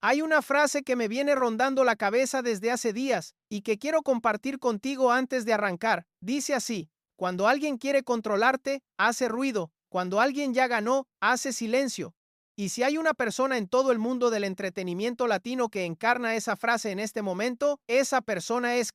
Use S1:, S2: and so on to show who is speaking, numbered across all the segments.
S1: Hay una frase que me viene rondando la cabeza desde hace días y que quiero compartir contigo antes de arrancar. Dice así: cuando alguien quiere controlarte, hace ruido; cuando alguien ya ganó, hace silencio. Y si hay una persona en todo el mundo del entretenimiento latino que encarna esa frase en este momento, esa persona es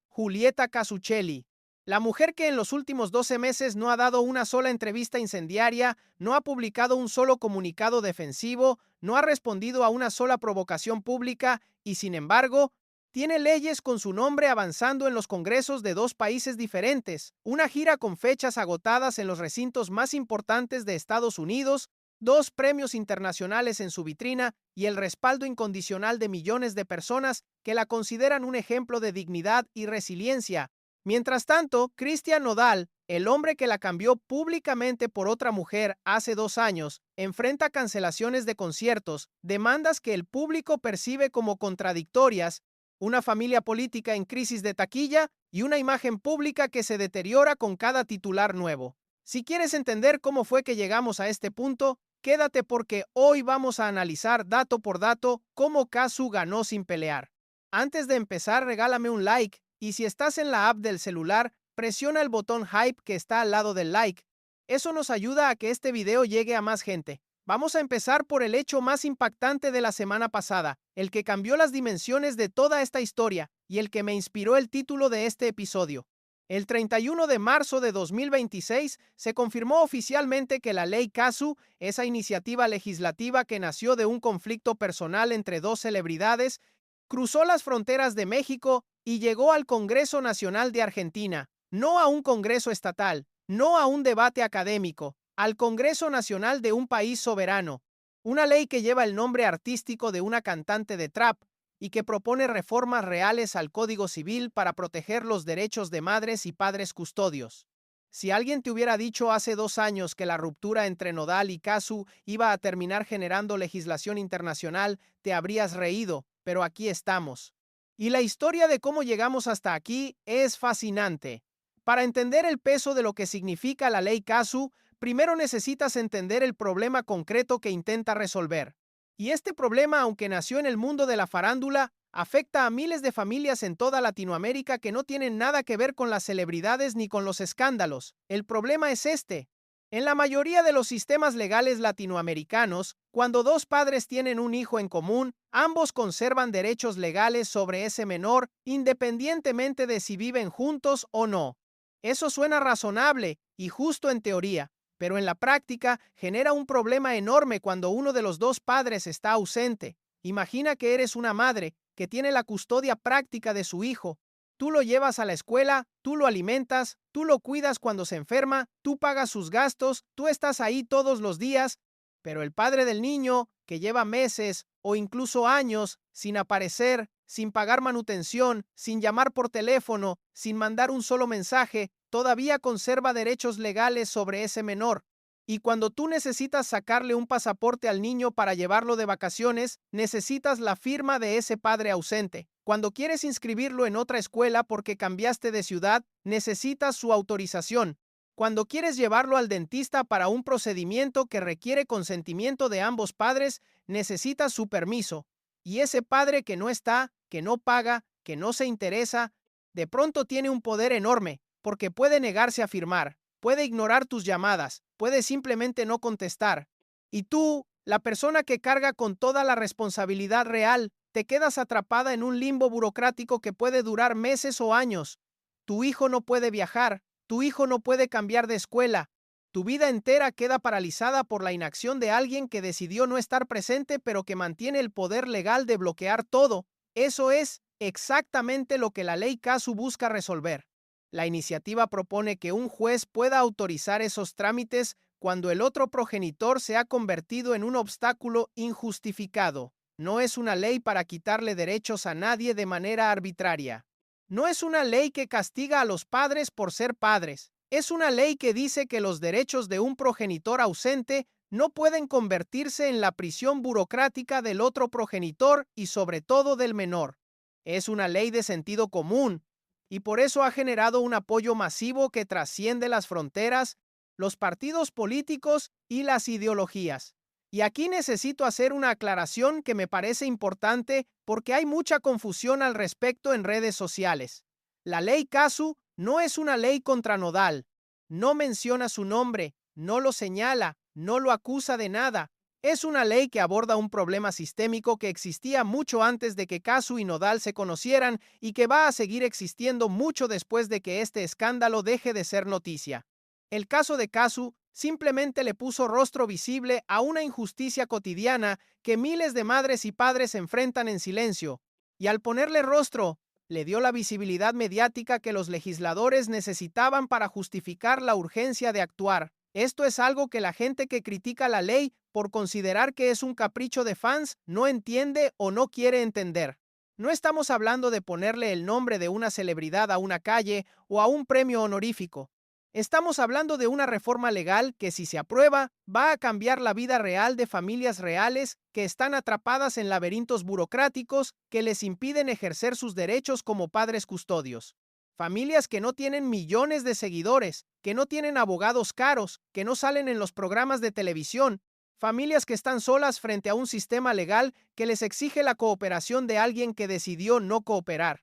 S1: Julieta Casuccelli. La mujer que en los últimos 12 meses no ha dado una sola entrevista incendiaria, no ha publicado un solo comunicado defensivo, no ha respondido a una sola provocación pública y, sin embargo, tiene leyes con su nombre avanzando en los congresos de dos países diferentes, una gira con fechas agotadas en los recintos más importantes de Estados Unidos, dos premios internacionales en su vitrina y el respaldo incondicional de millones de personas que la consideran un ejemplo de dignidad y resiliencia. Mientras tanto, Christian Nodal, el hombre que la cambió públicamente por otra mujer hace 2 años, enfrenta cancelaciones de conciertos, demandas que el público percibe como contradictorias, una familia política en crisis de taquilla y una imagen pública que se deteriora con cada titular nuevo. Si quieres entender cómo fue que llegamos a este punto, quédate porque hoy vamos a analizar dato por dato cómo Kazu ganó sin pelear. Antes de empezar, regálame un like. Y si estás en la app del celular, presiona el botón Hype que está al lado del like. Eso nos ayuda a que este video llegue a más gente. Vamos a empezar por el hecho más impactante de la semana pasada, el que cambió las dimensiones de toda esta historia y el que me inspiró el título de este episodio. El 31 de marzo de 2026 se confirmó oficialmente que la Ley Casu, esa iniciativa legislativa que nació de un conflicto personal entre dos celebridades, cruzó las fronteras de México y llegó al Congreso Nacional de Argentina, no a un Congreso estatal, no a un debate académico, al Congreso Nacional de un país soberano. Una ley que lleva el nombre artístico de una cantante de trap y que propone reformas reales al Código Civil para proteger los derechos de madres y padres custodios. Si alguien te hubiera dicho hace 2 años que la ruptura entre Nodal y Casu iba a terminar generando legislación internacional, te habrías reído, pero aquí estamos. Y la historia de cómo llegamos hasta aquí es fascinante. Para entender el peso de lo que significa la ley Casu, primero necesitas entender el problema concreto que intenta resolver. Y este problema, aunque nació en el mundo de la farándula, afecta a miles de familias en toda Latinoamérica que no tienen nada que ver con las celebridades ni con los escándalos. El problema es este: en la mayoría de los sistemas legales latinoamericanos, cuando dos padres tienen un hijo en común, ambos conservan derechos legales sobre ese menor, independientemente de si viven juntos o no. Eso suena razonable y justo en teoría, pero en la práctica genera un problema enorme cuando uno de los dos padres está ausente. Imagina que eres una madre que tiene la custodia práctica de su hijo. Tú lo llevas a la escuela, tú lo alimentas, tú lo cuidas cuando se enferma, tú pagas sus gastos, tú estás ahí todos los días, pero el padre del niño, que lleva meses o incluso años sin aparecer, sin pagar manutención, sin llamar por teléfono, sin mandar un solo mensaje, todavía conserva derechos legales sobre ese menor. Y cuando tú necesitas sacarle un pasaporte al niño para llevarlo de vacaciones, necesitas la firma de ese padre ausente. Cuando quieres inscribirlo en otra escuela porque cambiaste de ciudad, necesitas su autorización. Cuando quieres llevarlo al dentista para un procedimiento que requiere consentimiento de ambos padres, necesitas su permiso. Y ese padre que no está, que no paga, que no se interesa, de pronto tiene un poder enorme, porque puede negarse a firmar, puede ignorar tus llamadas, puede simplemente no contestar. Y tú, la persona que carga con toda la responsabilidad real, te quedas atrapada en un limbo burocrático que puede durar meses o años. Tu hijo no puede viajar, tu hijo no puede cambiar de escuela. Tu vida entera queda paralizada por la inacción de alguien que decidió no estar presente pero que mantiene el poder legal de bloquear todo. Eso es exactamente lo que la ley Casu busca resolver. La iniciativa propone que un juez pueda autorizar esos trámites cuando el otro progenitor se ha convertido en un obstáculo injustificado. No es una ley para quitarle derechos a nadie de manera arbitraria. No es una ley que castiga a los padres por ser padres. Es una ley que dice que los derechos de un progenitor ausente no pueden convertirse en la prisión burocrática del otro progenitor y sobre todo del menor. Es una ley de sentido común y por eso ha generado un apoyo masivo que trasciende las fronteras, los partidos políticos y las ideologías. Y aquí necesito hacer una aclaración que me parece importante porque hay mucha confusión al respecto en redes sociales. La ley Casu no es una ley contra Nodal. No menciona su nombre, no lo señala, no lo acusa de nada. Es una ley que aborda un problema sistémico que existía mucho antes de que Casu y Nodal se conocieran y que va a seguir existiendo mucho después de que este escándalo deje de ser noticia. El caso de Casu simplemente le puso rostro visible a una injusticia cotidiana que miles de madres y padres enfrentan en silencio, y al ponerle rostro, le dio la visibilidad mediática que los legisladores necesitaban para justificar la urgencia de actuar. Esto es algo que la gente que critica la ley por considerar que es un capricho de fans no entiende o no quiere entender. No estamos hablando de ponerle el nombre de una celebridad a una calle o a un premio honorífico. Estamos hablando de una reforma legal que, si se aprueba, va a cambiar la vida real de familias reales que están atrapadas en laberintos burocráticos que les impiden ejercer sus derechos como padres custodios. Familias que no tienen millones de seguidores, que no tienen abogados caros, que no salen en los programas de televisión. Familias que están solas frente a un sistema legal que les exige la cooperación de alguien que decidió no cooperar.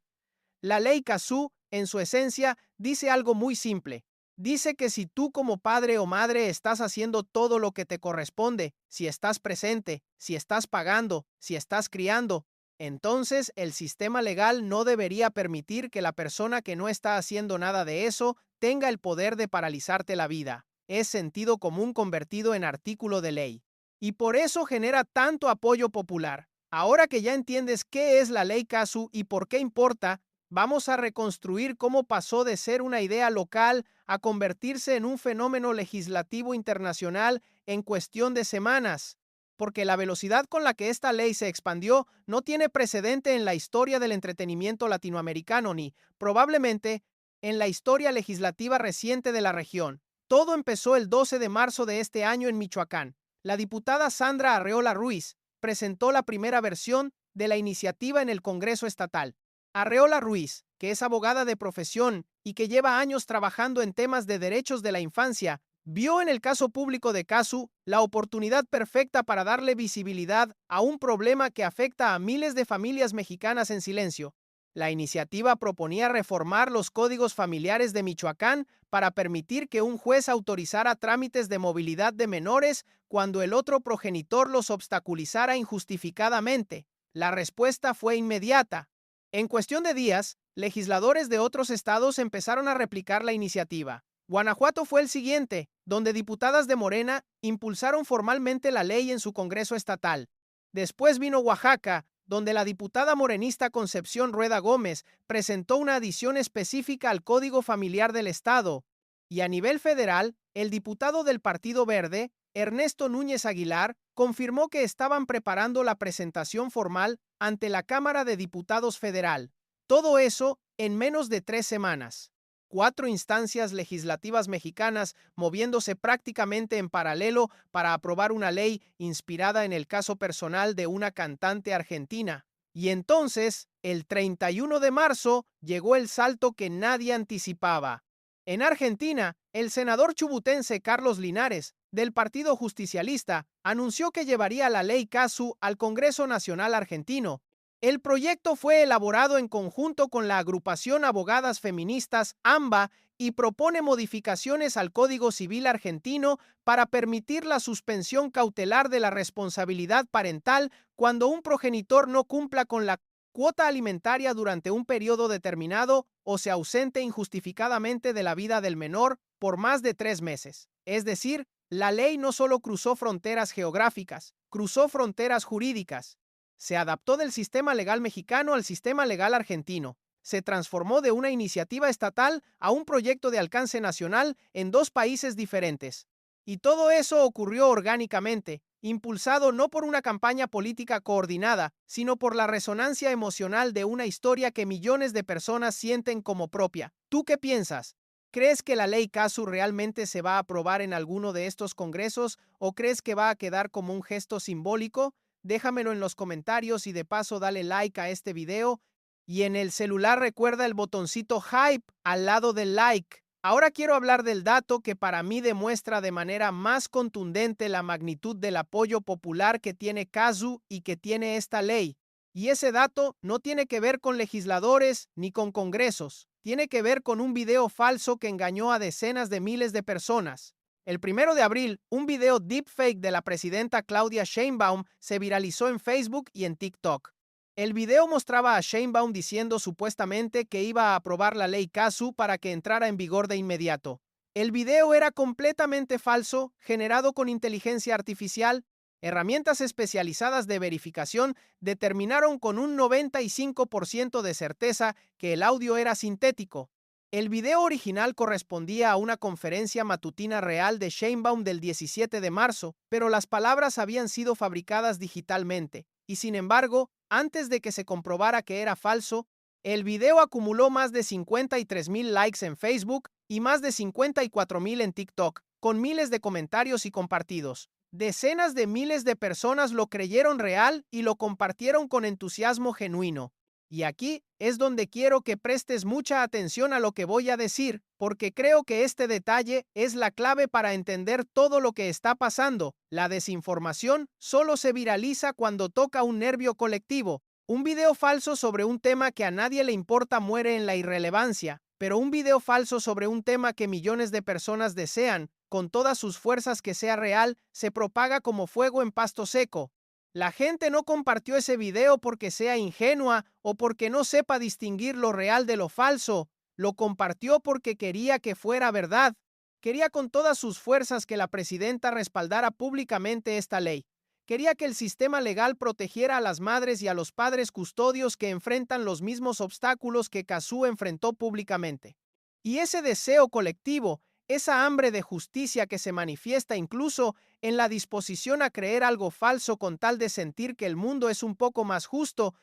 S1: La ley Casu, en su esencia, dice algo muy simple. Dice que si tú como padre o madre estás haciendo todo lo que te corresponde, si estás presente, si estás pagando, si estás criando, entonces el sistema legal no debería permitir que la persona que no está haciendo nada de eso tenga el poder de paralizarte la vida. Es sentido común convertido en artículo de ley. Y por eso genera tanto apoyo popular. Ahora que ya entiendes qué es la ley Casu y por qué importa, vamos a reconstruir cómo pasó de ser una idea local a convertirse en un fenómeno legislativo internacional en cuestión de semanas, porque la velocidad con la que esta ley se expandió no tiene precedente en la historia del entretenimiento latinoamericano ni, probablemente, en la historia legislativa reciente de la región. Todo empezó el 12 de marzo de este año en Michoacán. La diputada Sandra Arreola Ruiz presentó la primera versión de la iniciativa en el Congreso Estatal. Arreola Ruiz, que es abogada de profesión y que lleva años trabajando en temas de derechos de la infancia, vio en el caso público de Casu la oportunidad perfecta para darle visibilidad a un problema que afecta a miles de familias mexicanas en silencio. La iniciativa proponía reformar los códigos familiares de Michoacán para permitir que un juez autorizara trámites de movilidad de menores cuando el otro progenitor los obstaculizara injustificadamente. La respuesta fue inmediata. En cuestión de días, legisladores de otros estados empezaron a replicar la iniciativa. Guanajuato fue el siguiente, donde diputadas de Morena impulsaron formalmente la ley en su Congreso estatal. Después vino Oaxaca, donde la diputada morenista Concepción Rueda Gómez presentó una adición específica al Código Familiar del Estado. Y a nivel federal, el diputado del Partido Verde, Ernesto Núñez Aguilar, confirmó que estaban preparando la presentación formal ante la Cámara de Diputados Federal. Todo eso en menos de 3 semanas. 4 instancias legislativas mexicanas moviéndose prácticamente en paralelo para aprobar una ley inspirada en el caso personal de una cantante argentina. Y entonces, el 31 de marzo, llegó el salto que nadie anticipaba. En Argentina, el senador chubutense Carlos Linares, del Partido Justicialista, anunció que llevaría la ley Casu al Congreso Nacional Argentino. El proyecto fue elaborado en conjunto con la agrupación Abogadas Feministas AMBA y propone modificaciones al Código Civil argentino para permitir la suspensión cautelar de la responsabilidad parental cuando un progenitor no cumpla con la cuota alimentaria durante un periodo determinado o se ausente injustificadamente de la vida del menor por más de 3 meses. Es decir, la ley no solo cruzó fronteras geográficas, cruzó fronteras jurídicas. Se adaptó del sistema legal mexicano al sistema legal argentino. Se transformó de una iniciativa estatal a un proyecto de alcance nacional en 2 países diferentes. Y todo eso ocurrió orgánicamente, impulsado no por una campaña política coordinada, sino por la resonancia emocional de una historia que millones de personas sienten como propia. ¿Tú qué piensas? ¿Crees que la ley Casu realmente se va a aprobar en alguno de estos congresos o crees que va a quedar como un gesto simbólico? Déjamelo en los comentarios y de paso dale like a este video. Y en el celular recuerda el botoncito hype al lado del like. Ahora quiero hablar del dato que para mí demuestra de manera más contundente la magnitud del apoyo popular que tiene Casu y que tiene esta ley. Y ese dato no tiene que ver con legisladores ni con congresos, tiene que ver con un video falso que engañó a decenas de miles de personas. El 1 de abril, un video deepfake de la presidenta Claudia Sheinbaum se viralizó en Facebook y en TikTok. El video mostraba a Sheinbaum diciendo supuestamente que iba a aprobar la ley Casu para que entrara en vigor de inmediato. El video era completamente falso, generado con inteligencia artificial. Herramientas especializadas de verificación determinaron con un 95% de certeza que el audio era sintético. El video original correspondía a una conferencia matutina real de Sheinbaum del 17 de marzo, pero las palabras habían sido fabricadas digitalmente, y sin embargo, antes de que se comprobara que era falso, el video acumuló más de 53,000 likes en Facebook y más de 54,000 en TikTok, con miles de comentarios y compartidos. Decenas de miles de personas lo creyeron real y lo compartieron con entusiasmo genuino. Y aquí es donde quiero que prestes mucha atención a lo que voy a decir, porque creo que este detalle es la clave para entender todo lo que está pasando. La desinformación solo se viraliza cuando toca un nervio colectivo. Un video falso sobre un tema que a nadie le importa muere en la irrelevancia, pero un video falso sobre un tema que millones de personas desean, con todas sus fuerzas que sea real, se propaga como fuego en pasto seco. La gente no compartió ese video porque sea ingenua o porque no sepa distinguir lo real de lo falso. Lo compartió porque quería que fuera verdad. Quería con todas sus fuerzas que la presidenta respaldara públicamente esta ley. Quería que el sistema legal protegiera a las madres y a los padres custodios que enfrentan los mismos obstáculos que Casu enfrentó públicamente. Y ese deseo colectivo, esa hambre de justicia que se manifiesta incluso en la disposición a creer algo falso con tal de sentir que el mundo es un poco más justo,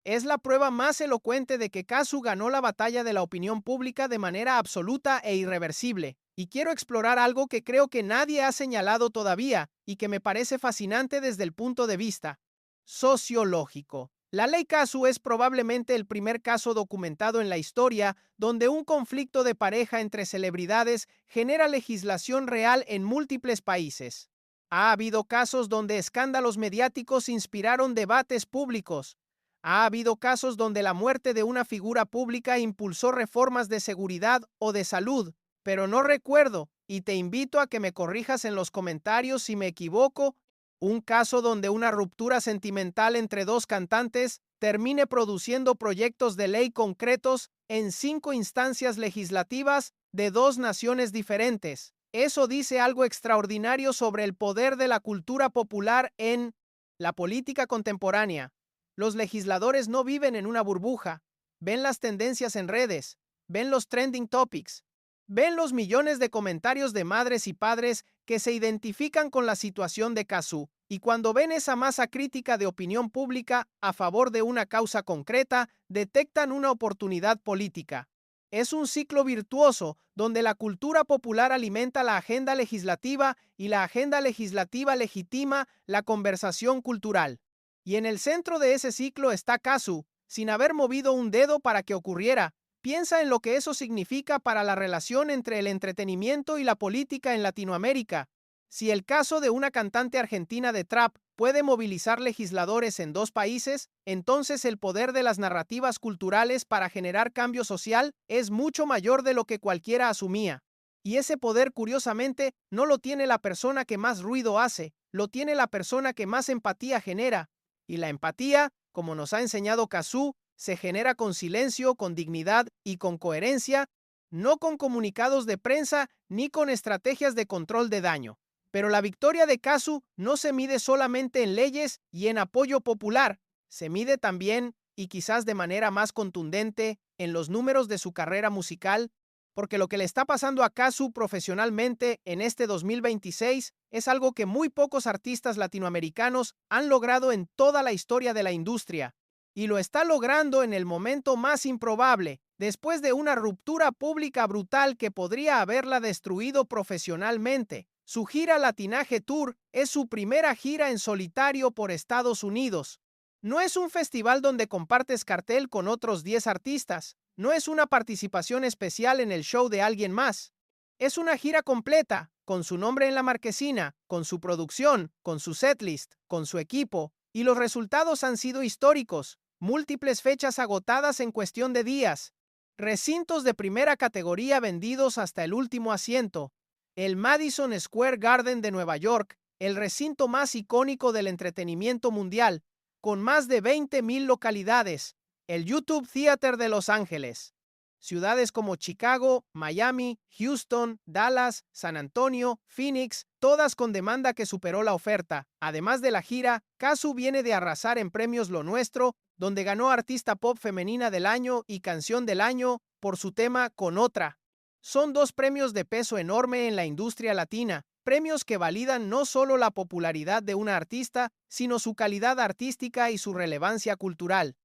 S1: es la prueba más elocuente de que Casu ganó la batalla de la opinión pública de manera absoluta e irreversible. Y quiero explorar algo que creo que nadie ha señalado todavía y que me parece fascinante desde el punto de vista sociológico. La ley Casu es probablemente el primer caso documentado en la historia donde un conflicto de pareja entre celebridades genera legislación real en múltiples países. Ha habido casos donde escándalos mediáticos inspiraron debates públicos. Ha habido casos donde la muerte de una figura pública impulsó reformas de seguridad o de salud, pero no recuerdo, y te invito a que me corrijas en los comentarios si me equivoco, un caso donde una ruptura sentimental entre dos cantantes termine produciendo proyectos de ley concretos en 5 instancias legislativas de 2 naciones diferentes. Eso dice algo extraordinario sobre el poder de la cultura popular en la política contemporánea. Los legisladores no viven en una burbuja, ven las tendencias en redes, ven los trending topics, ven los millones de comentarios de madres y padres que se identifican con la situación de Casu, y cuando ven esa masa crítica de opinión pública a favor de una causa concreta, detectan una oportunidad política. Es un ciclo virtuoso donde la cultura popular alimenta la agenda legislativa y la agenda legislativa legitima la conversación cultural. Y en el centro de ese ciclo está Casu, sin haber movido un dedo para que ocurriera. Piensa en lo que eso significa para la relación entre el entretenimiento y la política en Latinoamérica. Si el caso de una cantante argentina de trap puede movilizar legisladores en 2 países, entonces el poder de las narrativas culturales para generar cambio social es mucho mayor de lo que cualquiera asumía. Y ese poder, curiosamente, no lo tiene la persona que más ruido hace, lo tiene la persona que más empatía genera. Y la empatía, como nos ha enseñado Casu, se genera con silencio, con dignidad y con coherencia, no con comunicados de prensa ni con estrategias de control de daño. Pero la victoria de Casu no se mide solamente en leyes y en apoyo popular, se mide también, y quizás de manera más contundente, en los números de su carrera musical, porque lo que le está pasando a Casu profesionalmente en este 2026 es algo que muy pocos artistas latinoamericanos han logrado en toda la historia de la industria. Y lo está logrando en el momento más improbable, después de una ruptura pública brutal que podría haberla destruido profesionalmente. Su gira Latinaje Tour es su primera gira en solitario por Estados Unidos. No es un festival donde compartes cartel con otros 10 artistas. No es una participación especial en el show de alguien más. Es una gira completa, con su nombre en la marquesina, con su producción, con su setlist, con su equipo, y los resultados han sido históricos. Múltiples fechas agotadas en cuestión de días. Recintos de primera categoría vendidos hasta el último asiento. El Madison Square Garden de Nueva York, el recinto más icónico del entretenimiento mundial, con más de 20,000 localidades. El YouTube Theater de Los Ángeles. Ciudades como Chicago, Miami, Houston, Dallas, San Antonio, Phoenix, todas con demanda que superó la oferta. Además de la gira, Kazu viene de arrasar en premios Lo Nuestro, donde ganó Artista Pop Femenina del Año y Canción del Año por su tema Con Otra. Son dos premios de peso enorme en la industria latina, premios que validan no solo la popularidad de una artista, sino su calidad artística y su relevancia cultural.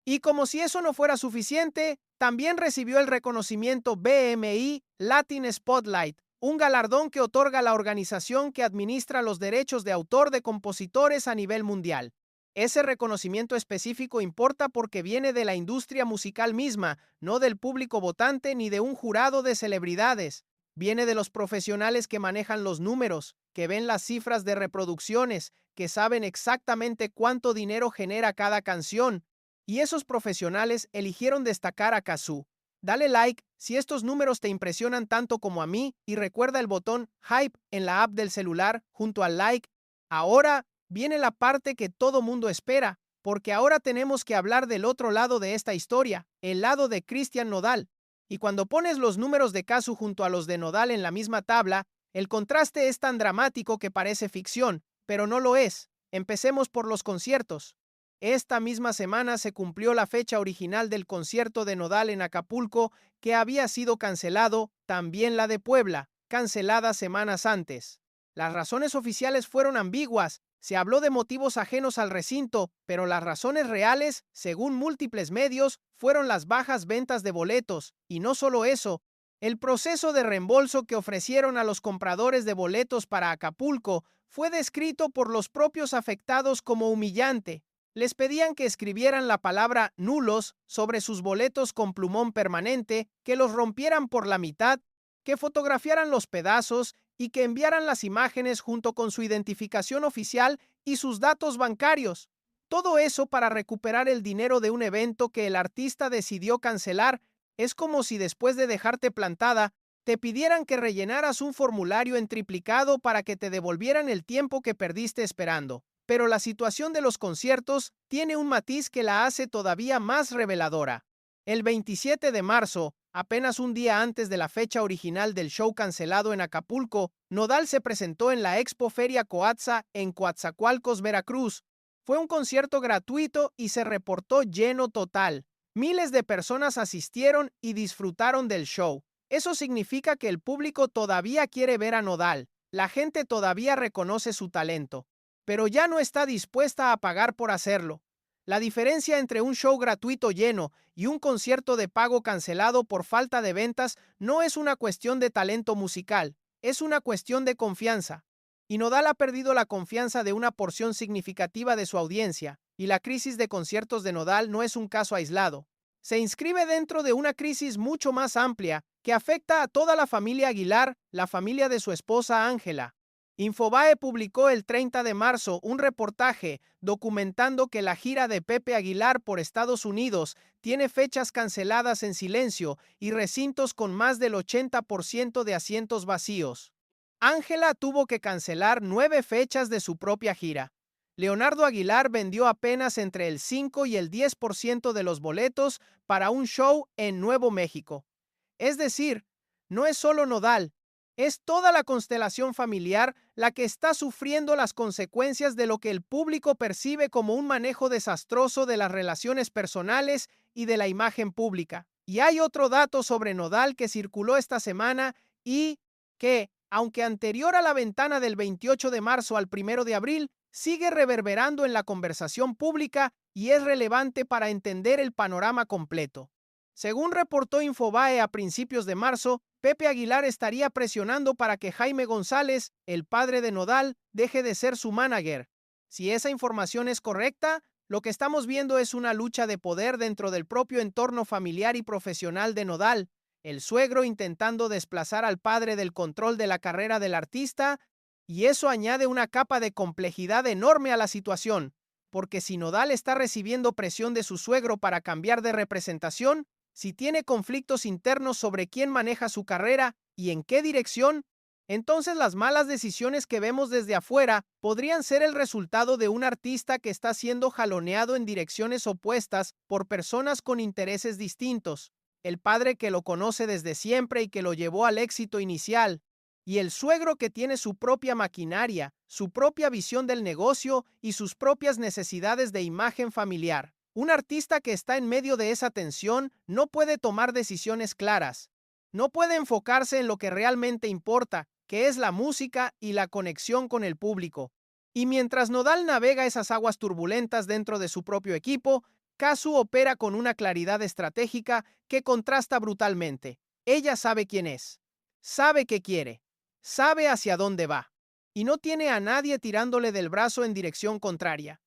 S1: Y como si eso no fuera suficiente, también recibió el reconocimiento BMI Latin Spotlight, un galardón que otorga la organización que administra los derechos de autor de compositores a nivel mundial. Ese reconocimiento específico importa porque viene de la industria musical misma, no del público votante ni de un jurado de celebridades. Viene de los profesionales que manejan los números, que ven las cifras de reproducciones, que saben exactamente cuánto dinero genera cada canción. Y esos profesionales eligieron destacar a Kazu. Dale like si estos números te impresionan tanto como a mí y recuerda el botón Hype en la app del celular junto al like. Ahora viene la parte que todo mundo espera, porque ahora tenemos que hablar del otro lado de esta historia, el lado de Cristian Nodal. Y cuando pones los números de Kazu junto a los de Nodal en la misma tabla, el contraste es tan dramático que parece ficción, pero no lo es. Empecemos por los conciertos. Esta misma semana se cumplió la fecha original del concierto de Nodal en Acapulco, que había sido cancelado, también la de Puebla, cancelada semanas antes. Las razones oficiales fueron ambiguas. Se habló de motivos ajenos al recinto, pero las razones reales, según múltiples medios, fueron las bajas ventas de boletos, y no solo eso, el proceso de reembolso que ofrecieron a los compradores de boletos para Acapulco fue descrito por los propios afectados como humillante. Les pedían que escribieran la palabra nulos sobre sus boletos con plumón permanente, que los rompieran por la mitad, que fotografiaran los pedazos y que enviaran las imágenes junto con su identificación oficial y sus datos bancarios. Todo eso para recuperar el dinero de un evento que el artista decidió cancelar. Es como si después de dejarte plantada, te pidieran que rellenaras un formulario en triplicado para que te devolvieran el tiempo que perdiste esperando. Pero la situación de los conciertos tiene un matiz que la hace todavía más reveladora. El 27 de marzo, apenas un día antes de la fecha original del show cancelado en Acapulco, Nodal se presentó en la Expo Feria Coatza en Coatzacoalcos, Veracruz. Fue un concierto gratuito y se reportó lleno total. Miles de personas asistieron y disfrutaron del show. Eso significa que el público todavía quiere ver a Nodal. La gente todavía reconoce su talento, pero ya no está dispuesta a pagar por hacerlo. La diferencia entre un show gratuito lleno y un concierto de pago cancelado por falta de ventas no es una cuestión de talento musical, es una cuestión de confianza. Y Nodal ha perdido la confianza de una porción significativa de su audiencia, y la crisis de conciertos de Nodal no es un caso aislado. Se inscribe dentro de una crisis mucho más amplia que afecta a toda la familia Aguilar, la familia de su esposa Ángela. Infobae publicó el 30 de marzo un reportaje documentando que la gira de Pepe Aguilar por Estados Unidos tiene fechas canceladas en silencio y recintos con más del 80% de asientos vacíos. Ángela tuvo que cancelar 9 fechas de su propia gira. Leonardo Aguilar vendió apenas entre el 5 y el 10% de los boletos para un show en Nuevo México. Es decir, no es solo Nodal, es toda la constelación familiar la que está sufriendo las consecuencias de lo que el público percibe como un manejo desastroso de las relaciones personales y de la imagen pública. Y hay otro dato sobre Nodal que circuló esta semana y que, aunque anterior a la ventana del 28 de marzo al 1 de abril, sigue reverberando en la conversación pública y es relevante para entender el panorama completo. Según reportó Infobae a principios de marzo, Pepe Aguilar estaría presionando para que Jaime González, el padre de Nodal, deje de ser su manager. Si esa información es correcta, Lo que estamos viendo es una lucha de poder dentro del propio entorno familiar y profesional de Nodal, el suegro intentando desplazar al padre del control de la carrera del artista, y eso añade una capa de complejidad enorme a la situación, porque si Nodal está recibiendo presión de su suegro para cambiar de representación, si tiene conflictos internos sobre quién maneja su carrera y en qué dirección, entonces las malas decisiones que vemos desde afuera podrían ser el resultado de un artista que está siendo jaloneado en direcciones opuestas por personas con intereses distintos. El padre que lo conoce desde siempre y que lo llevó al éxito inicial, y el suegro que tiene su propia maquinaria, su propia visión del negocio y sus propias necesidades de imagen familiar. Un artista que está en medio de esa tensión no puede tomar decisiones claras. No puede enfocarse en lo que realmente importa, que es la música y la conexión con el público. Y mientras Nodal navega esas aguas turbulentas dentro de su propio equipo, Kazu opera con una claridad estratégica que contrasta brutalmente. Ella sabe quién es, sabe qué quiere, sabe hacia dónde va, y no tiene a nadie tirándole del brazo en dirección contraria.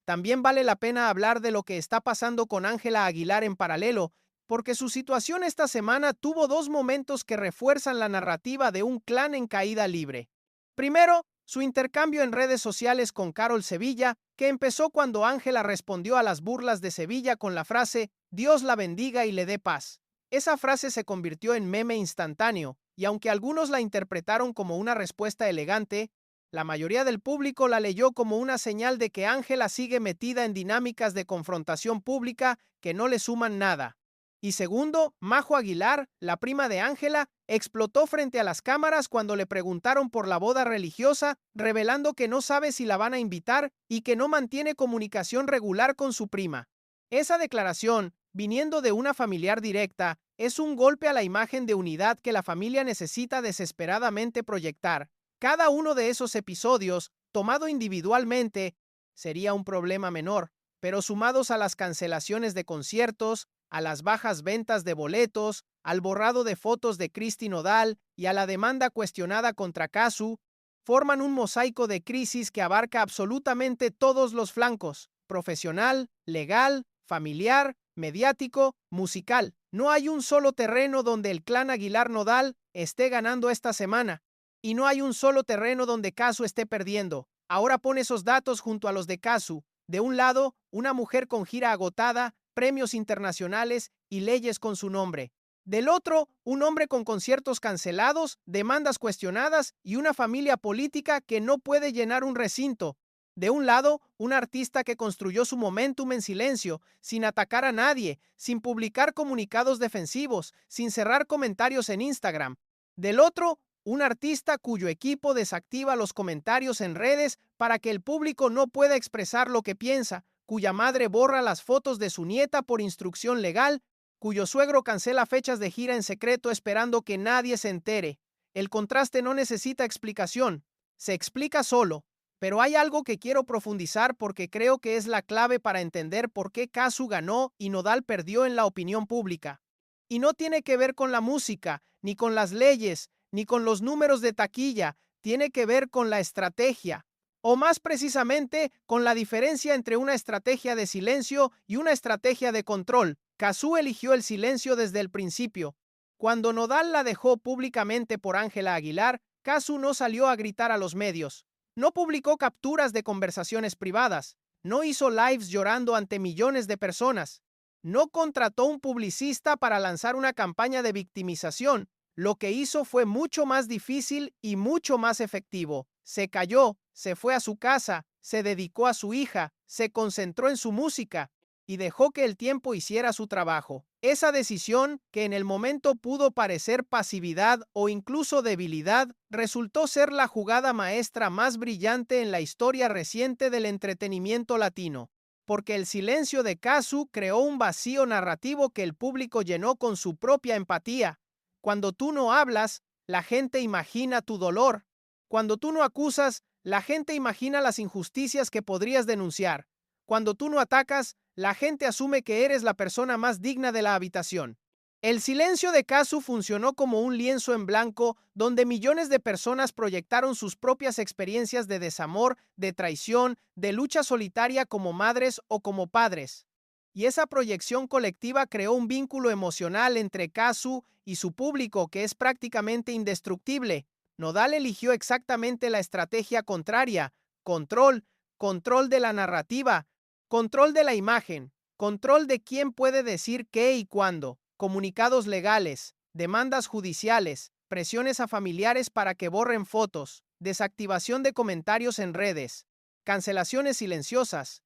S1: También vale la pena hablar de lo que está pasando con Ángela Aguilar en paralelo, porque su situación esta semana tuvo dos momentos que refuerzan la narrativa de un clan en caída libre. Primero, su intercambio en redes sociales con Carol Sevilla, que empezó cuando Ángela respondió a las burlas de Sevilla con la frase «Dios la bendiga y le dé paz». Esa frase se convirtió en meme instantáneo, y aunque algunos la interpretaron como una respuesta elegante, la mayoría del público la leyó como una señal de que Ángela sigue metida en dinámicas de confrontación pública que no le suman nada. Y segundo, Majo Aguilar, la prima de Ángela, explotó frente a las cámaras cuando le preguntaron por la boda religiosa, revelando que no sabe si la van a invitar y que no mantiene comunicación regular con su prima. Esa declaración, viniendo de una familiar directa, es un golpe a la imagen de unidad que la familia necesita desesperadamente proyectar. Cada uno de esos episodios, tomado individualmente, sería un problema menor, pero sumados a las cancelaciones de conciertos, a las bajas ventas de boletos, al borrado de fotos de Christy Nodal y a la demanda cuestionada contra Kazu, forman un mosaico de crisis que abarca absolutamente todos los flancos: profesional, legal, familiar, mediático, musical. No hay un solo terreno donde el clan Aguilar Nodal esté ganando esta semana. Y no hay un solo terreno donde Kazu esté perdiendo. Ahora pon esos datos junto a los de Kazu. De un lado, una mujer con gira agotada, premios internacionales y leyes con su nombre. Del otro, un hombre con conciertos cancelados, demandas cuestionadas y una familia política que no puede llenar un recinto. De un lado, un artista que construyó su momentum en silencio, sin atacar a nadie, sin publicar comunicados defensivos, sin cerrar comentarios en Instagram. Del otro, un artista cuyo equipo desactiva los comentarios en redes para que el público no pueda expresar lo que piensa, cuya madre borra las fotos de su nieta por instrucción legal, cuyo suegro cancela fechas de gira en secreto esperando que nadie se entere. El contraste no necesita explicación, se explica solo. Pero hay algo que quiero profundizar porque creo que es la clave para entender por qué Kazu ganó y Nodal perdió en la opinión pública. Y no tiene que ver con la música, ni con las leyes, ni con los números de taquilla, tiene que ver con la estrategia, o más precisamente con la diferencia entre una estrategia de silencio y una estrategia de control. Kazu eligió el silencio desde el principio. Cuando Nodal la dejó públicamente por Ángela Aguilar, Kazu no salió a gritar a los medios. No publicó capturas de conversaciones privadas. No hizo lives llorando ante millones de personas. No contrató un publicista para lanzar una campaña de victimización. Lo que hizo fue mucho más difícil y mucho más efectivo. Se calló, se fue a su casa, se dedicó a su hija, se concentró en su música y dejó que el tiempo hiciera su trabajo. Esa decisión, que en el momento pudo parecer pasividad o incluso debilidad, resultó ser la jugada maestra más brillante en la historia reciente del entretenimiento latino. Porque el silencio de Kazu creó un vacío narrativo que el público llenó con su propia empatía. Cuando tú no hablas, la gente imagina tu dolor. Cuando tú no acusas, la gente imagina las injusticias que podrías denunciar. Cuando tú no atacas, la gente asume que eres la persona más digna de la habitación. El silencio de Casu funcionó como un lienzo en blanco donde millones de personas proyectaron sus propias experiencias de desamor, de traición, de lucha solitaria como madres o como padres. Y esa proyección colectiva creó un vínculo emocional entre Casu y su público que es prácticamente indestructible. Nodal eligió exactamente la estrategia contraria: control, control de la narrativa, control de la imagen, control de quién puede decir qué y cuándo, comunicados legales, demandas judiciales, presiones a familiares para que borren fotos, desactivación de comentarios en redes, cancelaciones silenciosas.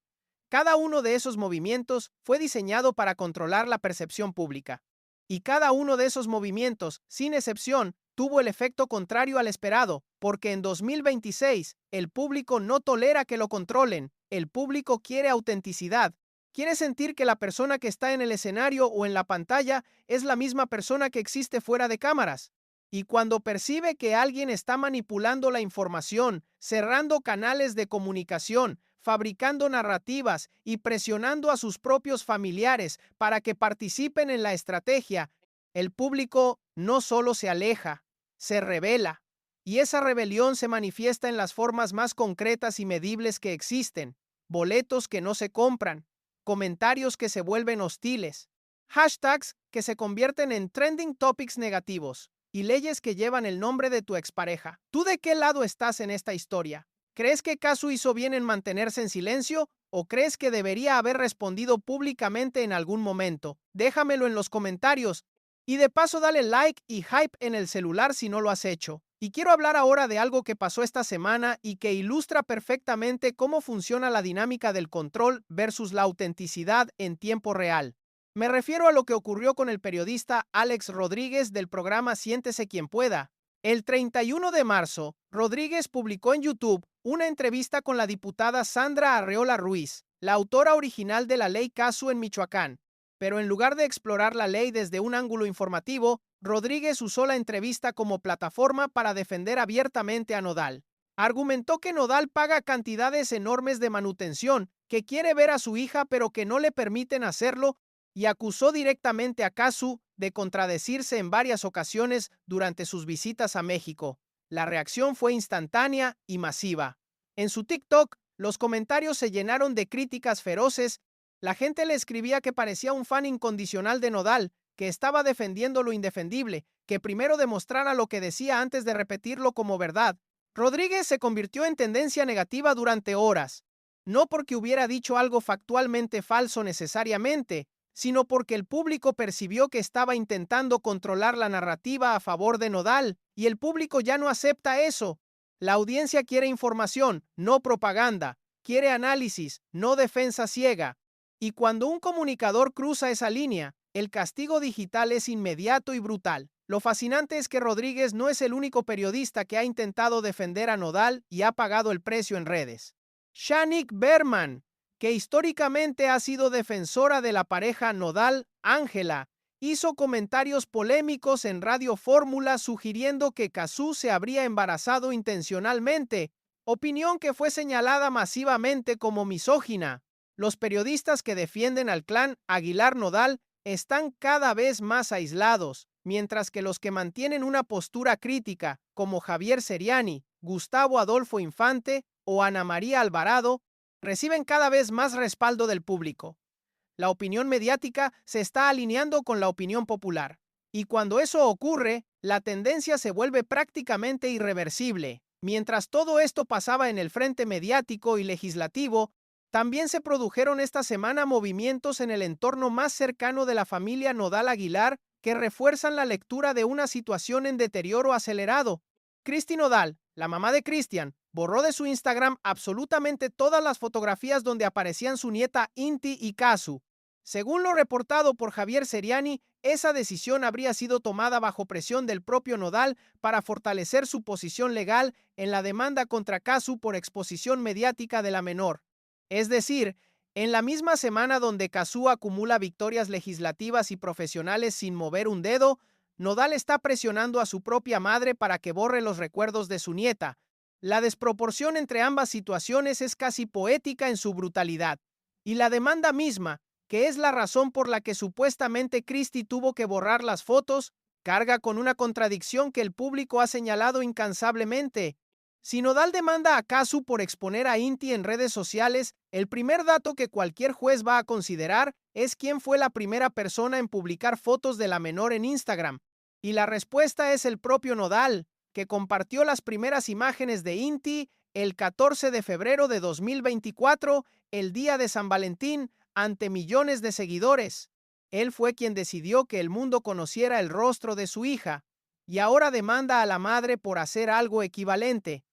S1: Cada uno de esos movimientos fue diseñado para controlar la percepción pública. Y cada uno de esos movimientos, sin excepción, tuvo el efecto contrario al esperado, porque en 2026 el público no tolera que lo controlen, el público quiere autenticidad. Quiere sentir que la persona que está en el escenario o en la pantalla es la misma persona que existe fuera de cámaras. Y cuando percibe que alguien está manipulando la información, cerrando canales de comunicación, fabricando narrativas y presionando a sus propios familiares para que participen en la estrategia, el público no solo se aleja, se rebela. Y esa rebelión se manifiesta en las formas más concretas y medibles que existen: boletos que no se compran, comentarios que se vuelven hostiles, hashtags que se convierten en trending topics negativos y leyes que llevan el nombre de tu expareja. ¿Tú de qué lado estás en esta historia? ¿Crees que Casu hizo bien en mantenerse en silencio o crees que debería haber respondido públicamente en algún momento? Déjamelo en los comentarios y de paso dale like y hype en el celular si no lo has hecho. Y quiero hablar ahora de algo que pasó esta semana y que ilustra perfectamente cómo funciona la dinámica del control versus la autenticidad en tiempo real. Me refiero a lo que ocurrió con el periodista Alex Rodríguez del programa Siéntese quien pueda. El 31 de marzo, Rodríguez publicó en YouTube una entrevista con la diputada Sandra Arreola Ruiz, la autora original de la ley Casu en Michoacán. Pero en lugar de explorar la ley desde un ángulo informativo, Rodríguez usó la entrevista como plataforma para defender abiertamente a Nodal. Argumentó que Nodal paga cantidades enormes de manutención, que quiere ver a su hija pero que no le permiten hacerlo, y acusó directamente a Casu de contradecirse en varias ocasiones durante sus visitas a México. La reacción fue instantánea y masiva. En su TikTok, los comentarios se llenaron de críticas feroces. La gente le escribía que parecía un fan incondicional de Nodal, que estaba defendiendo lo indefendible, que primero demostrara lo que decía antes de repetirlo como verdad. Rodríguez se convirtió en tendencia negativa durante horas, no porque hubiera dicho algo factualmente falso necesariamente, sino porque el público percibió que estaba intentando controlar la narrativa a favor de Nodal, y el público ya no acepta eso. La audiencia quiere información, no propaganda, quiere análisis, no defensa ciega. Y cuando un comunicador cruza esa línea, el castigo digital es inmediato y brutal. Lo fascinante es que Rodríguez no es el único periodista que ha intentado defender a Nodal y ha pagado el precio en redes. Shanik Berman, que históricamente ha sido defensora de la pareja Nodal-Ángela, hizo comentarios polémicos en Radio Fórmula sugiriendo que Casu se habría embarazado intencionalmente, opinión que fue señalada masivamente como misógina. Los periodistas que defienden al clan Aguilar Nodal están cada vez más aislados, mientras que los que mantienen una postura crítica, como Javier Seriani, Gustavo Adolfo Infante o Ana María Alvarado, reciben cada vez más respaldo del público. La opinión mediática se está alineando con la opinión popular. Y cuando eso ocurre, la tendencia se vuelve prácticamente irreversible. Mientras todo esto pasaba en el frente mediático y legislativo, también se produjeron esta semana movimientos en el entorno más cercano de la familia Nodal Aguilar que refuerzan la lectura de una situación en deterioro acelerado. Cristi Nodal, la mamá de Cristian, borró de su Instagram absolutamente todas las fotografías donde aparecían su nieta Inti y Casu. Según lo reportado por Javier Seriani, esa decisión habría sido tomada bajo presión del propio Nodal para fortalecer su posición legal en la demanda contra Casu por exposición mediática de la menor. Es decir, en la misma semana donde Casu acumula victorias legislativas y profesionales sin mover un dedo, Nodal está presionando a su propia madre para que borre los recuerdos de su nieta. La desproporción entre ambas situaciones es casi poética en su brutalidad. Y la demanda misma, que es la razón por la que supuestamente Christie tuvo que borrar las fotos, carga con una contradicción que el público ha señalado incansablemente. Si Nodal demanda a Casu por exponer a Inti en redes sociales, el primer dato que cualquier juez va a considerar es quién fue la primera persona en publicar fotos de la menor en Instagram. Y la respuesta es el propio Nodal, que compartió las primeras imágenes de Inti el 14 de febrero de 2024, el día de San Valentín, ante millones de seguidores. Él fue quien decidió que el mundo conociera el rostro de su hija, y ahora demanda a la madre por hacer algo equivalente.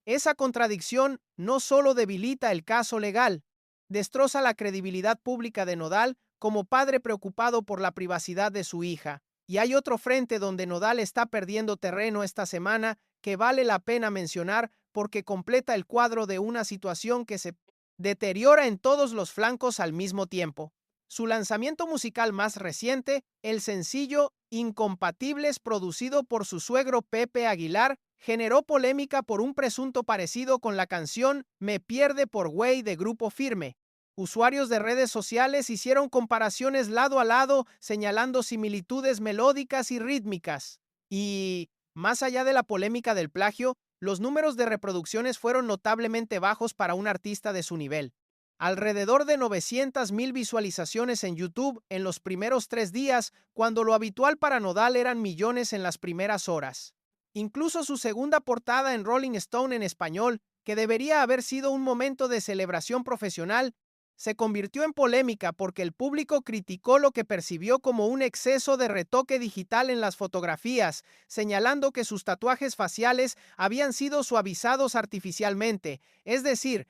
S1: Esa contradicción no solo debilita el caso legal, destroza la credibilidad pública de Nodal como padre preocupado por la privacidad de su hija. Y hay otro frente donde Nodal está perdiendo terreno esta semana que vale la pena mencionar porque completa el cuadro de una situación que se deteriora en todos los flancos al mismo tiempo. Su lanzamiento musical más reciente, el sencillo Incompatibles, producido por su suegro Pepe Aguilar, generó polémica por un presunto parecido con la canción Me pierde por güey de Grupo Firme. Usuarios de redes sociales hicieron comparaciones lado a lado, señalando similitudes melódicas y rítmicas. Y, más allá de la polémica del plagio, los números de reproducciones fueron notablemente bajos para un artista de su nivel. Alrededor de 900,000 visualizaciones en YouTube en los primeros 3 días, cuando lo habitual para Nodal eran millones en las primeras horas. Incluso su segunda portada en Rolling Stone en español, que debería haber sido un momento de celebración profesional, se convirtió en polémica porque el público criticó lo que percibió como un exceso de retoque digital en las fotografías, señalando que sus tatuajes faciales habían sido suavizados artificialmente, es decir,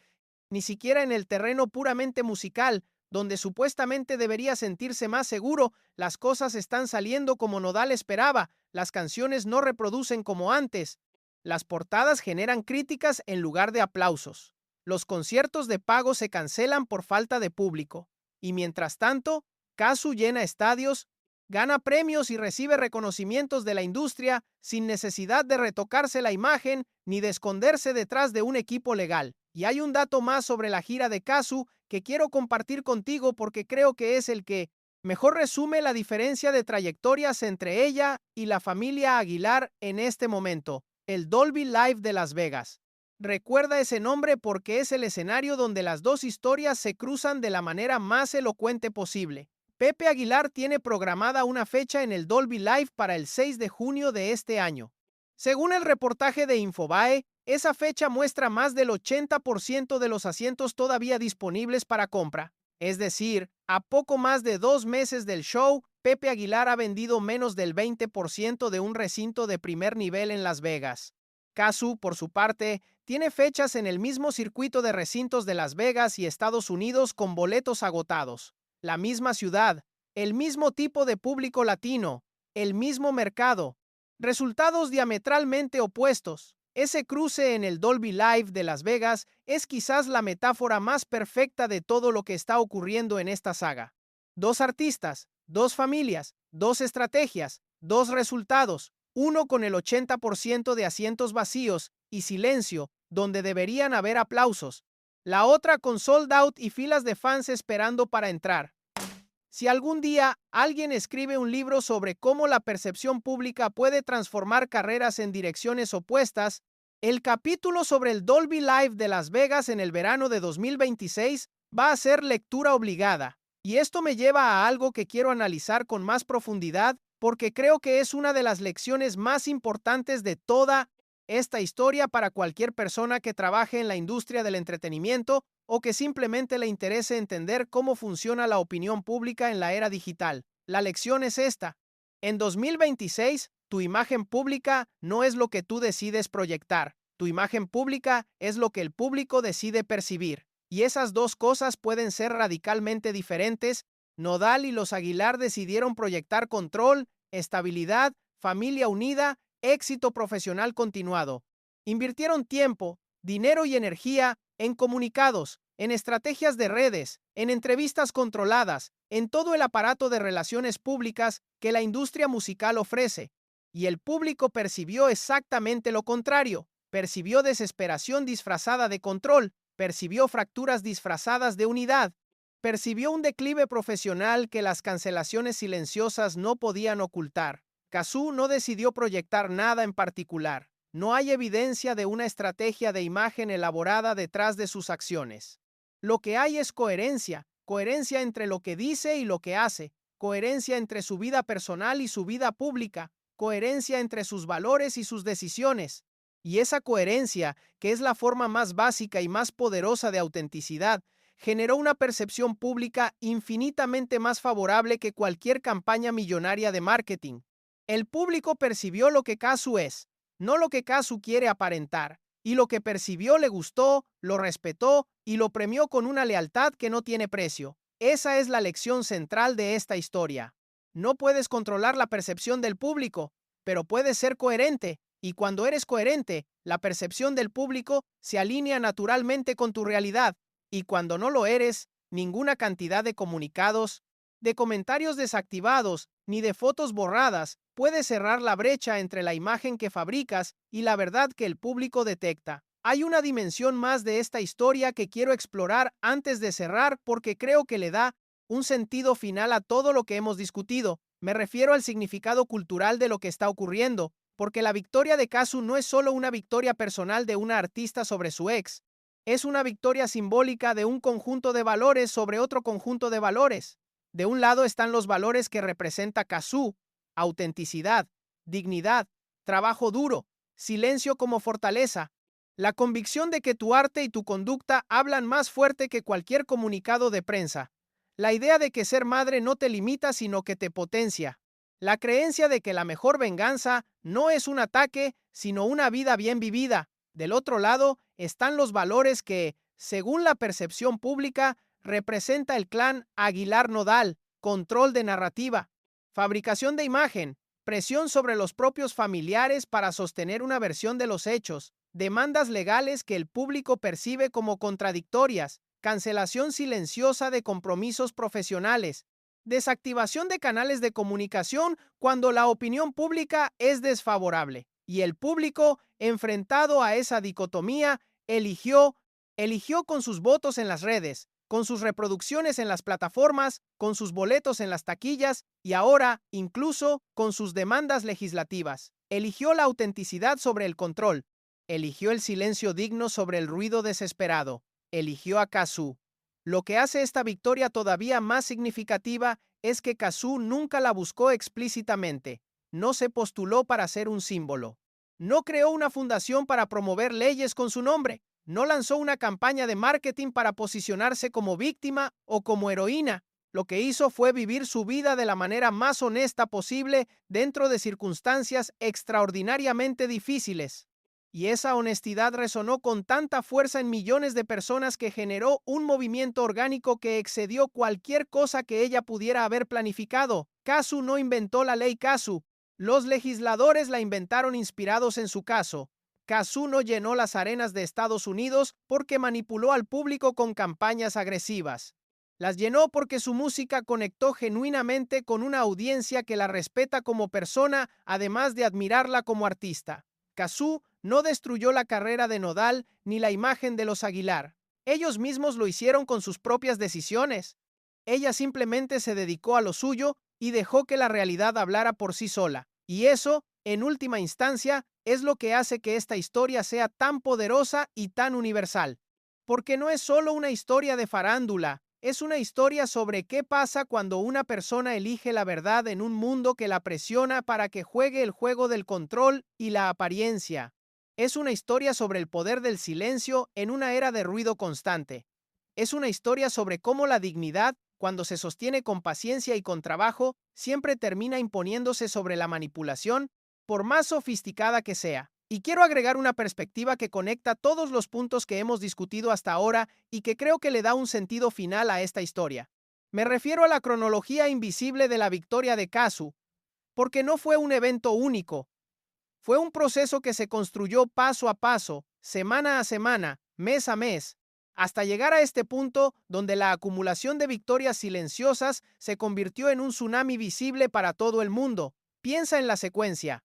S1: ni siquiera en el terreno puramente musical, donde supuestamente debería sentirse más seguro, las cosas están saliendo como Nodal esperaba, las canciones no reproducen como antes, las portadas generan críticas en lugar de aplausos. Los conciertos de pago se cancelan por falta de público. Y mientras tanto, Casu llena estadios, gana premios y recibe reconocimientos de la industria sin necesidad de retocarse la imagen ni de esconderse detrás de un equipo legal. Y hay un dato más sobre la gira de Casu que quiero compartir contigo porque creo que es el que mejor resume la diferencia de trayectorias entre ella y la familia Aguilar en este momento, el Dolby Live de Las Vegas. Recuerda ese nombre porque es el escenario donde las dos historias se cruzan de la manera más elocuente posible. Pepe Aguilar tiene programada una fecha en el Dolby Live para el 6 de junio de este año. Según el reportaje de Infobae, esa fecha muestra más del 80% de los asientos todavía disponibles para compra. Es decir, a poco más de 2 meses del show, Pepe Aguilar ha vendido menos del 20% de un recinto de primer nivel en Las Vegas. Casu, por su parte, tiene fechas en el mismo circuito de recintos de Las Vegas y Estados Unidos con boletos agotados. La misma ciudad, el mismo tipo de público latino, el mismo mercado. Resultados diametralmente opuestos. Ese cruce en el Dolby Live de Las Vegas es quizás la metáfora más perfecta de todo lo que está ocurriendo en esta saga. Dos artistas, dos familias, dos estrategias, dos resultados, uno con el 80% de asientos vacíos y silencio, donde deberían haber aplausos, la otra con sold out y filas de fans esperando para entrar. Si algún día alguien escribe un libro sobre cómo la percepción pública puede transformar carreras en direcciones opuestas, el capítulo sobre el Dolby Live de Las Vegas en el verano de 2026 va a ser lectura obligada. Y esto me lleva a algo que quiero analizar con más profundidad porque creo que es una de las lecciones más importantes de toda esta historia para cualquier persona que trabaje en la industria del entretenimiento o que simplemente le interese entender cómo funciona la opinión pública en la era digital. La lección es esta. En 2026, tu imagen pública no es lo que tú decides proyectar. Tu imagen pública es lo que el público decide percibir. Y esas dos cosas pueden ser radicalmente diferentes. Nodal y los Aguilar decidieron proyectar control, estabilidad, familia unida, éxito profesional continuado. Invirtieron tiempo, dinero y energía en comunicados, en estrategias de redes, en entrevistas controladas, en todo el aparato de relaciones públicas que la industria musical ofrece. Y el público percibió exactamente lo contrario. Percibió desesperación disfrazada de control, percibió fracturas disfrazadas de unidad. Percibió un declive profesional que las cancelaciones silenciosas no podían ocultar. Kazu no decidió proyectar nada en particular. No hay evidencia de una estrategia de imagen elaborada detrás de sus acciones. Lo que hay es coherencia, coherencia entre lo que dice y lo que hace, coherencia entre su vida personal y su vida pública, coherencia entre sus valores y sus decisiones. Y esa coherencia, que es la forma más básica y más poderosa de autenticidad, generó una percepción pública infinitamente más favorable que cualquier campaña millonaria de marketing. El público percibió lo que Kazu es, no lo que Kazu quiere aparentar, y lo que percibió le gustó, lo respetó y lo premió con una lealtad que no tiene precio. Esa es la lección central de esta historia. No puedes controlar la percepción del público, pero puedes ser coherente, y cuando eres coherente, la percepción del público se alinea naturalmente con tu realidad, y cuando no lo eres, ninguna cantidad de comunicados, de comentarios desactivados, ni de fotos borradas puede cerrar la brecha entre la imagen que fabricas y la verdad que el público detecta. Hay una dimensión más de esta historia que quiero explorar antes de cerrar porque creo que le da un sentido final a todo lo que hemos discutido. Me refiero al significado cultural de lo que está ocurriendo, porque la victoria de Kazu no es solo una victoria personal de una artista sobre su ex, es una victoria simbólica de un conjunto de valores sobre otro conjunto de valores. De un lado están los valores que representa Kazu: autenticidad, dignidad, trabajo duro, silencio como fortaleza, la convicción de que tu arte y tu conducta hablan más fuerte que cualquier comunicado de prensa, la idea de que ser madre no te limita sino que te potencia, la creencia de que la mejor venganza no es un ataque sino una vida bien vivida. Del otro lado están los valores que, según la percepción pública, representa el clan Aguilar Nodal: control de narrativa, fabricación de imagen, presión sobre los propios familiares para sostener una versión de los hechos, demandas legales que el público percibe como contradictorias, cancelación silenciosa de compromisos profesionales, desactivación de canales de comunicación cuando la opinión pública es desfavorable. Y el público, enfrentado a esa dicotomía, eligió con sus votos en las redes, con sus reproducciones en las plataformas, con sus boletos en las taquillas y ahora, incluso, con sus demandas legislativas. Eligió la autenticidad sobre el control. Eligió el silencio digno sobre el ruido desesperado. Eligió a Kazu. Lo que hace esta victoria todavía más significativa es que Kazu nunca la buscó explícitamente. No se postuló para ser un símbolo. No creó una fundación para promover leyes con su nombre. No lanzó una campaña de marketing para posicionarse como víctima o como heroína. Lo que hizo fue vivir su vida de la manera más honesta posible dentro de circunstancias extraordinariamente difíciles. Y esa honestidad resonó con tanta fuerza en millones de personas que generó un movimiento orgánico que excedió cualquier cosa que ella pudiera haber planificado. Kazu no inventó la ley Kazu. Los legisladores la inventaron inspirados en su caso. Kazu no llenó las arenas de Estados Unidos porque manipuló al público con campañas agresivas. Las llenó porque su música conectó genuinamente con una audiencia que la respeta como persona, además de admirarla como artista. Kazu no destruyó la carrera de Nodal ni la imagen de los Aguilar. Ellos mismos lo hicieron con sus propias decisiones. Ella simplemente se dedicó a lo suyo y dejó que la realidad hablara por sí sola. Y eso, en última instancia, es lo que hace que esta historia sea tan poderosa y tan universal. Porque no es solo una historia de farándula, es una historia sobre qué pasa cuando una persona elige la verdad en un mundo que la presiona para que juegue el juego del control y la apariencia. Es una historia sobre el poder del silencio en una era de ruido constante. Es una historia sobre cómo la dignidad, cuando se sostiene con paciencia y con trabajo, siempre termina imponiéndose sobre la manipulación, por más sofisticada que sea. Y quiero agregar una perspectiva que conecta todos los puntos que hemos discutido hasta ahora y que creo que le da un sentido final a esta historia. Me refiero a la cronología invisible de la victoria de Kazu, porque no fue un evento único. Fue un proceso que se construyó paso a paso, semana a semana, mes a mes, hasta llegar a este punto donde la acumulación de victorias silenciosas se convirtió en un tsunami visible para todo el mundo. Piensa en la secuencia.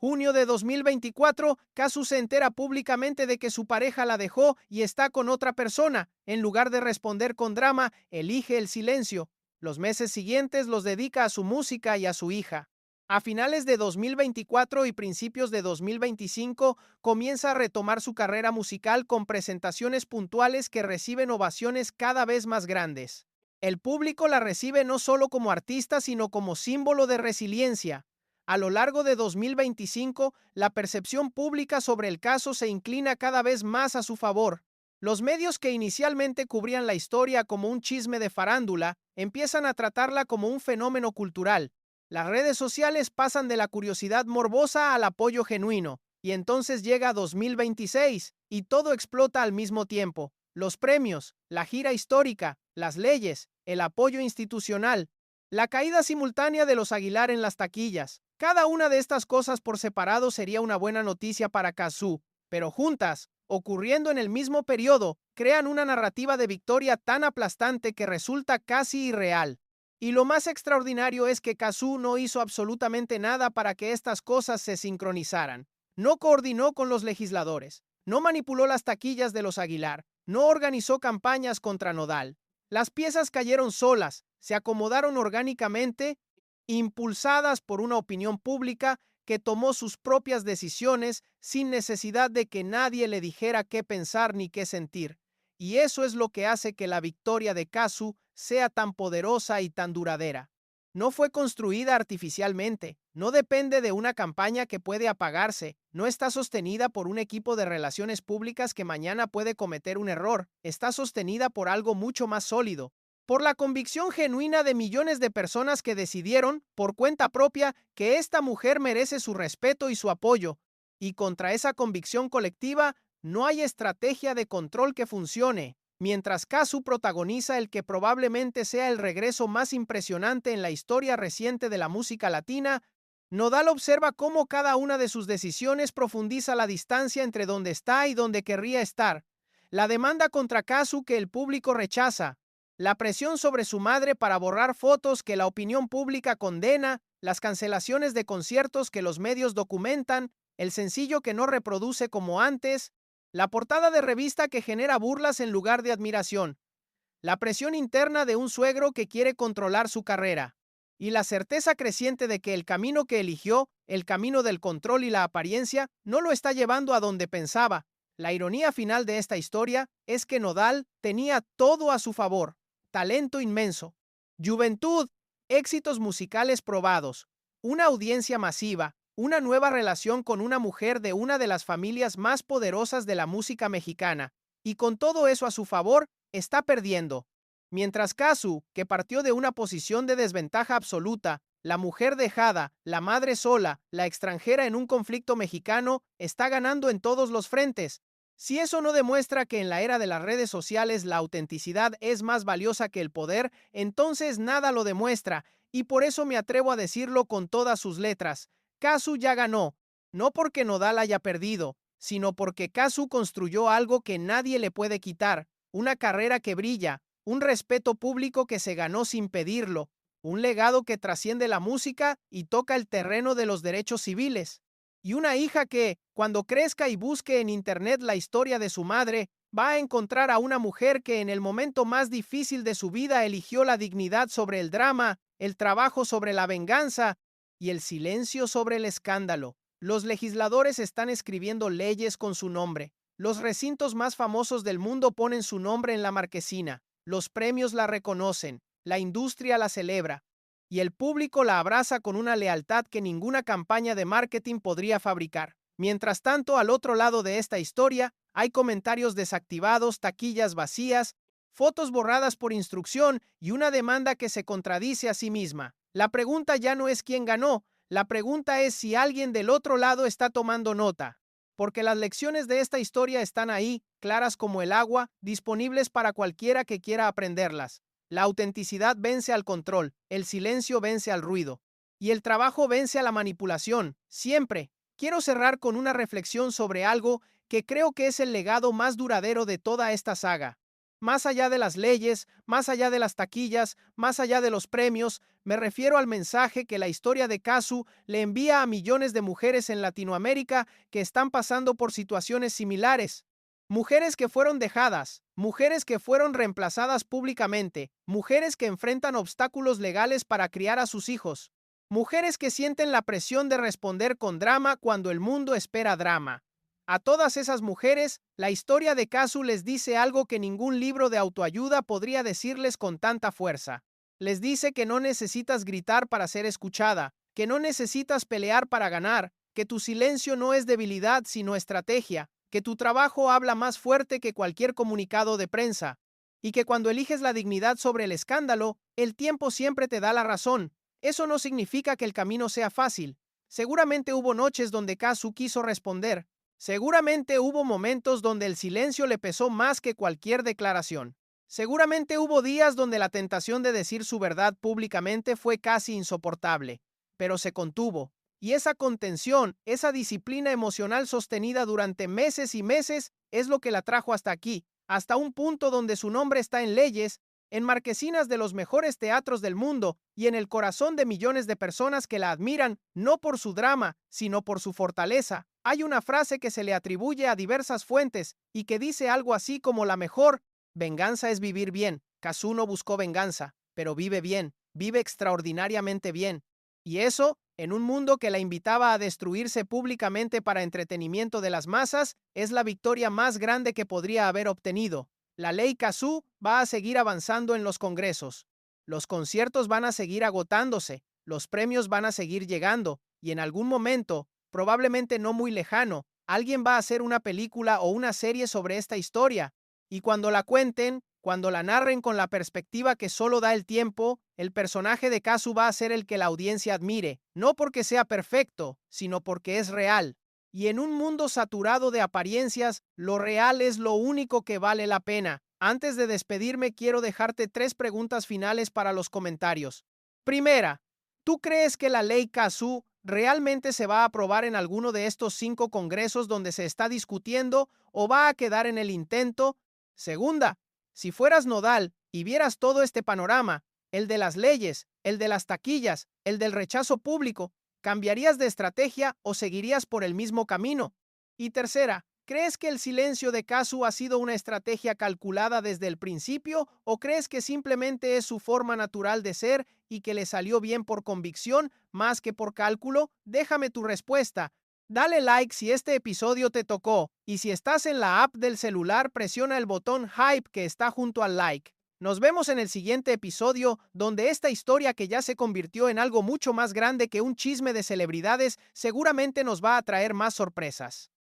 S1: Junio de 2024, Kazu se entera públicamente de que su pareja la dejó y está con otra persona. En lugar de responder con drama, elige el silencio. Los meses siguientes los dedica a su música y a su hija. A finales de 2024 y principios de 2025, comienza a retomar su carrera musical con presentaciones puntuales que reciben ovaciones cada vez más grandes. El público la recibe no solo como artista, sino como símbolo de resiliencia. A lo largo de 2025, la percepción pública sobre el caso se inclina cada vez más a su favor. Los medios que inicialmente cubrían la historia como un chisme de farándula empiezan a tratarla como un fenómeno cultural. Las redes sociales pasan de la curiosidad morbosa al apoyo genuino, y entonces llega 2026 y todo explota al mismo tiempo. Los premios, la gira histórica, las leyes, el apoyo institucional, la caída simultánea de los Aguilar en las taquillas. Cada una de estas cosas por separado sería una buena noticia para Kazu, pero juntas, ocurriendo en el mismo periodo, crean una narrativa de victoria tan aplastante que resulta casi irreal. Y lo más extraordinario es que Kazu no hizo absolutamente nada para que estas cosas se sincronizaran. No coordinó con los legisladores, no manipuló las taquillas de los Aguilar, no organizó campañas contra Nodal. Las piezas cayeron solas, se acomodaron orgánicamente, impulsadas por una opinión pública que tomó sus propias decisiones sin necesidad de que nadie le dijera qué pensar ni qué sentir. Y eso es lo que hace que la victoria de Kazu sea tan poderosa y tan duradera. No fue construida artificialmente, no depende de una campaña que puede apagarse, no está sostenida por un equipo de relaciones públicas que mañana puede cometer un error, está sostenida por algo mucho más sólido, por la convicción genuina de millones de personas que decidieron, por cuenta propia, que esta mujer merece su respeto y su apoyo. Y contra esa convicción colectiva, no hay estrategia de control que funcione. Mientras Kazu protagoniza el que probablemente sea el regreso más impresionante en la historia reciente de la música latina, Nodal observa cómo cada una de sus decisiones profundiza la distancia entre donde está y donde querría estar. La demanda contra Kazu que el público rechaza, la presión sobre su madre para borrar fotos que la opinión pública condena, las cancelaciones de conciertos que los medios documentan, el sencillo que no reproduce como antes, la portada de revista que genera burlas en lugar de admiración, la presión interna de un suegro que quiere controlar su carrera, y la certeza creciente de que el camino que eligió, el camino del control y la apariencia, no lo está llevando a donde pensaba. La ironía final de esta historia es que Nodal tenía todo a su favor: talento inmenso, juventud, éxitos musicales probados, una audiencia masiva, una nueva relación con una mujer de una de las familias más poderosas de la música mexicana, y con todo eso a su favor, está perdiendo. Mientras Kazu, que partió de una posición de desventaja absoluta, la mujer dejada, la madre sola, la extranjera en un conflicto mexicano, está ganando en todos los frentes. Si eso no demuestra que en la era de las redes sociales la autenticidad es más valiosa que el poder, entonces nada lo demuestra, y por eso me atrevo a decirlo con todas sus letras. Kazu ya ganó, no porque Nodal haya perdido, sino porque Kazu construyó algo que nadie le puede quitar, una carrera que brilla, un respeto público que se ganó sin pedirlo, un legado que trasciende la música y toca el terreno de los derechos civiles, y una hija que, cuando crezca y busque en internet la historia de su madre, va a encontrar a una mujer que en el momento más difícil de su vida eligió la dignidad sobre el drama, el trabajo sobre la venganza y el silencio sobre el escándalo. Los legisladores están escribiendo leyes con su nombre. Los recintos más famosos del mundo ponen su nombre en la marquesina. Los premios la reconocen, la industria la celebra, y el público la abraza con una lealtad que ninguna campaña de marketing podría fabricar. Mientras tanto, al otro lado de esta historia, hay comentarios desactivados, taquillas vacías, fotos borradas por instrucción y una demanda que se contradice a sí misma. La pregunta ya no es quién ganó, la pregunta es si alguien del otro lado está tomando nota. Porque las lecciones de esta historia están ahí, claras como el agua, disponibles para cualquiera que quiera aprenderlas. La autenticidad vence al control, el silencio vence al ruido, y el trabajo vence a la manipulación, siempre. Quiero cerrar con una reflexión sobre algo que creo que es el legado más duradero de toda esta saga. Más allá de las leyes, más allá de las taquillas, más allá de los premios, me refiero al mensaje que la historia de Casu le envía a millones de mujeres en Latinoamérica que están pasando por situaciones similares. Mujeres que fueron dejadas, mujeres que fueron reemplazadas públicamente, mujeres que enfrentan obstáculos legales para criar a sus hijos, mujeres que sienten la presión de responder con drama cuando el mundo espera drama. A todas esas mujeres, la historia de Casu les dice algo que ningún libro de autoayuda podría decirles con tanta fuerza. Les dice que no necesitas gritar para ser escuchada, que no necesitas pelear para ganar, que tu silencio no es debilidad sino estrategia, que tu trabajo habla más fuerte que cualquier comunicado de prensa, y que cuando eliges la dignidad sobre el escándalo, el tiempo siempre te da la razón. Eso no significa que el camino sea fácil. Seguramente hubo noches donde Casu quiso responder. Seguramente hubo momentos donde el silencio le pesó más que cualquier declaración. Seguramente hubo días donde la tentación de decir su verdad públicamente fue casi insoportable, pero se contuvo. Y esa contención, esa disciplina emocional sostenida durante meses y meses, es lo que la trajo hasta aquí, hasta un punto donde su nombre está en leyes, en marquesinas de los mejores teatros del mundo y en el corazón de millones de personas que la admiran no por su drama, sino por su fortaleza. Hay una frase que se le atribuye a diversas fuentes y que dice algo así como la mejor venganza es vivir bien. Casu no buscó venganza, pero vive bien, vive extraordinariamente bien. Y eso, en un mundo que la invitaba a destruirse públicamente para entretenimiento de las masas, es la victoria más grande que podría haber obtenido. La ley Casu va a seguir avanzando en los congresos. Los conciertos van a seguir agotándose, los premios van a seguir llegando, y en algún momento, probablemente no muy lejano, alguien va a hacer una película o una serie sobre esta historia. Y cuando la cuenten, cuando la narren con la perspectiva que solo da el tiempo, el personaje de Casu va a ser el que la audiencia admire, no porque sea perfecto, sino porque es real. Y en un mundo saturado de apariencias, lo real es lo único que vale la pena. Antes de despedirme, quiero dejarte 3 preguntas finales para los comentarios. Primera, ¿tú crees que la ley Casu realmente se va a aprobar en alguno de estos 5 congresos donde se está discutiendo o va a quedar en el intento? Segunda, si fueras Nodal y vieras todo este panorama, el de las leyes, el de las taquillas, el del rechazo público, ¿cambiarías de estrategia o seguirías por el mismo camino? Y tercera, ¿crees que el silencio de Casu ha sido una estrategia calculada desde el principio o crees que simplemente es su forma natural de ser y que le salió bien por convicción más que por cálculo? Déjame tu respuesta. Dale like si este episodio te tocó y si estás en la app del celular presiona el botón Hype que está junto al like. Nos vemos en el siguiente episodio donde esta historia que ya se convirtió en algo mucho más grande que un chisme de celebridades seguramente nos va a traer más sorpresas.